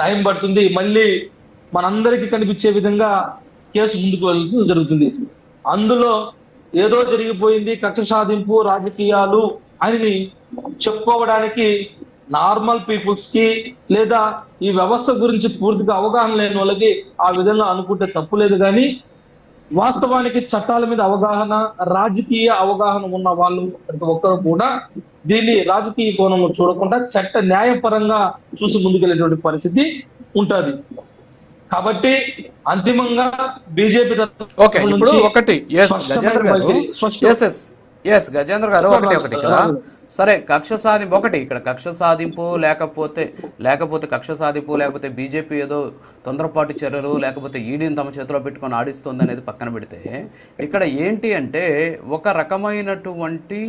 Time పడుతుంది. మళ్ళీ మనందరికీ కనిపించే విధంగా కేసు ముందుకు వెళ్తూ జరుగుతుంది. అందులో ఏదో జరిగిపోయింది, కక్ష సాధింపు రాజకీయాలు అని చెప్పుకోవడానికి నార్మల్ పీపుల్స్ కి లేదా ఈ వ్యవస్థ గురించి పూర్తిగా అవగాహన లేని వాళ్ళకి ఆ విధంగా అనుకుంటే తప్పు లేదు. కానీ వాస్తవానికి చట్టాల మీద అవగాహన, రాజకీయ అవగాహన ఉన్న వాళ్ళు ప్రతి ఒక్కరు కూడా దీన్ని రాజకీయ కోణంలో చూడకుండా చట్ట న్యాయపరంగా చూసి ముందుకెళ్ళేటువంటి పరిస్థితి ఉంటుంది. కాబట్టి అంతిమంగా బీజేపీ గజేంద్ర గారు ఒకటి ఇక్కడ సరే కక్ష సాధింపు ఒకటి ఇక్కడ కక్ష సాధింపు లేకపోతే కక్ష సాధింపు లేకపోతే బీజేపీ ఏదో తొందరపాటు చర్యలు లేకపోతే ఈడీని తమ చేతిలో పెట్టుకొని ఆడిస్తుంది అనేది పక్కన పెడితే ఇక్కడ ఏంటి అంటే ఒక రకమైనటువంటి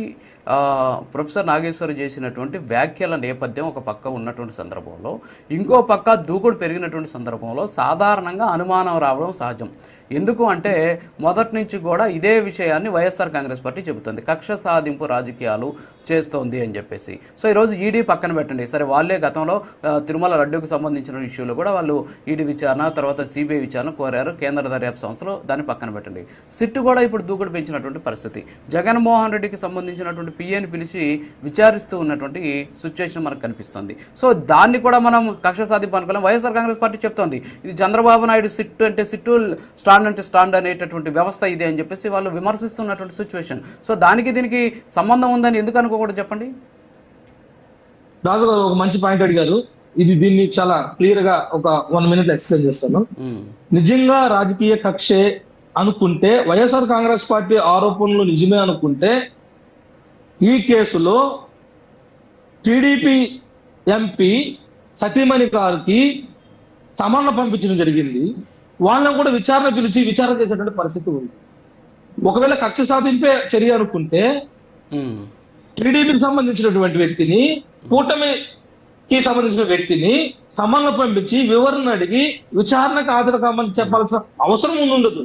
ప్రొఫెసర్ నాగేశ్వర్ చేసినటువంటి వ్యాఖ్యల నేపథ్యం ఒక పక్క ఉన్నటువంటి సందర్భంలో ఇంకో పక్క దూకుడు పెరిగినటువంటి సందర్భంలో సాధారణంగా అనుమానం రావడం సహజం. ఎందుకు అంటే మొదటి నుంచి కూడా ఇదే విషయాన్ని వైఎస్ఆర్ కాంగ్రెస్ పార్టీ చెబుతుంది, కక్ష సాధింపు రాజకీయాలు చేస్తోంది అని చెప్పేసి. సో ఈరోజు ఈడీ పక్కన పెట్టండి, సరే వాళ్ళే గతంలో తిరుమల లడ్డూకు సంబంధించిన ఇష్యూలో కూడా వాళ్ళు ఈడీ విచారణ తర్వాత సిబిఐ విచారణ కోరారు, కేంద్ర దర్యాప్తు సంస్థలు, దాన్ని పక్కన పెట్టండి. సిట్ కూడా ఇప్పుడు దూకుడు పెంచినటువంటి పరిస్థితి, జగన్మోహన్ రెడ్డికి సంబంధించినటువంటి పిఏని పిలిచి విచారిస్తూ ఉన్నటువంటి సిచ్యువేషన్ మనకు కనిపిస్తుంది. సో దాన్ని కూడా మనం కక్ష సాధింపు అనుకోలేం. వైఎస్ఆర్ కాంగ్రెస్ పార్టీ చెప్తోంది ఇది చంద్రబాబు నాయుడు సిట్ అంటే సిట్టు, స్టాండ్ అంటే స్టాండ్ అనేటటువంటి వ్యవస్థ ఇది అని చెప్పేసి వాళ్ళు విమర్శిస్తున్నటువంటి సిచ్యువేషన్. సో దానికి దీనికి సంబంధం ఉందని ఎందుకు అనుకోకూడదు చెప్పండి? రాజు గారు ఒక మంచి పాయింట్ అడిగారు. దీన్ని చాలా క్లియర్ గా ఒక 1 minute ఎక్స్ప్లెయిన్ చేస్తాను. నిజంగా రాజకీయ కక్షే అనుకుంటే, వైఎస్ఆర్ కాంగ్రెస్ పార్టీ ఆరోపణలు నిజమే అనుకుంటే ఈ కేసులో టీడీపీ ఎంపీ సతీమణి గారికి సమన్లు పంపించడం జరిగింది. వాళ్ళని కూడా విచారణ పిలిచి విచారణ చేసేటువంటి పరిస్థితి ఉంది. ఒకవేళ కక్ష సాధింపే చర్య అనుకుంటే టీడీపీకి సంబంధించినటువంటి వ్యక్తిని, కూటమికి సంబంధించిన వ్యక్తిని సమన్లు పంపించి వివరణ అడిగి విచారణకు హాజరు కామని చెప్పాల్సిన అవసరం ఉండదు.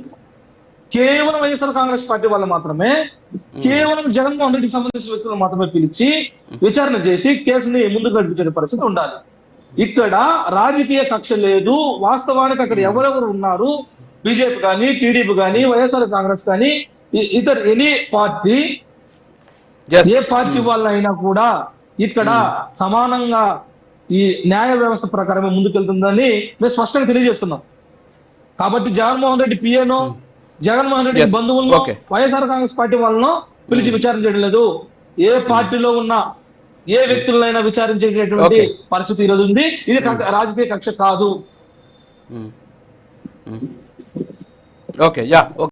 కేవలం వైఎస్ఆర్ కాంగ్రెస్ పార్టీ వాళ్ళు మాత్రమే, కేవలం జగన్మోహన్ రెడ్డికి సంబంధించిన వ్యక్తులు మాత్రమే పిలిచి విచారణ చేసి కేసుని ముందుకు నడిపించే పరిస్థితి ఉండాలి. ఇక్కడ రాజకీయ కక్ష లేదు. వాస్తవానికి అక్కడ ఎవరెవరు ఉన్నారు, బీజేపీ కానీ, టీడీపీ కానీ, వైఎస్ఆర్ కాంగ్రెస్ కానీ, ఇతర ఎనీ పార్టీ, ఏ పార్టీ వాళ్ళైనా కూడా ఇక్కడ సమానంగా ఈ న్యాయ వ్యవస్థ ప్రకారమే ముందుకెళ్తుందని మేము స్పష్టంగా తెలియజేస్తున్నాం. కాబట్టి జగన్మోహన్ రెడ్డి పిఏనో, జగన్మోహన్ రెడ్డి బంధువులను, వైఎస్ఆర్ కాంగ్రెస్ పార్టీ వాళ్ళను పిలిచి విచారణ చేయడం లేదు. ఏ పార్టీలో ఉన్న ఏ వ్యక్తులైనా విచారించేటటువంటి పరిస్థితి ఈరోజు ఉంది. ఇది రాజకీయ కక్ష కాదు.